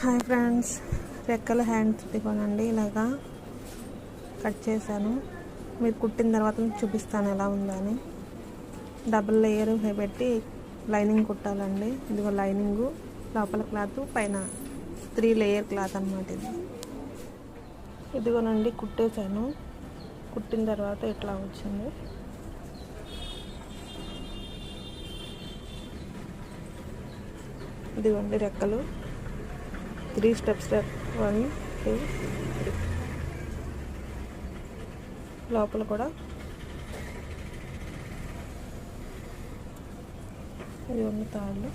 Hi friends, రెక్కల hands ఇదిగోనండి. ఇలాగా కట్ చేశాను. మీరు కుట్టిన తర్వాత మీకు చూపిస్తాను ఎలా ఉందని. డబుల్ లేయర్ పెట్టి లైనింగ్ కుట్టాలండి. ఇదిగో లైనింగు, లోపల క్లాత్, పైన 3 లేయర్ క్లాత్ అన్నమాట. ఇదిగోనండి కుట్టేశాను. కుట్టిన తర్వాత ఇట్లా వచ్చింది. ఇదిగోండి రెక్కలు 3 స్టెప్స్. స్టెప్ 1 2 3. లోపల కూడా ఇదిగోండి తాళ్ళు.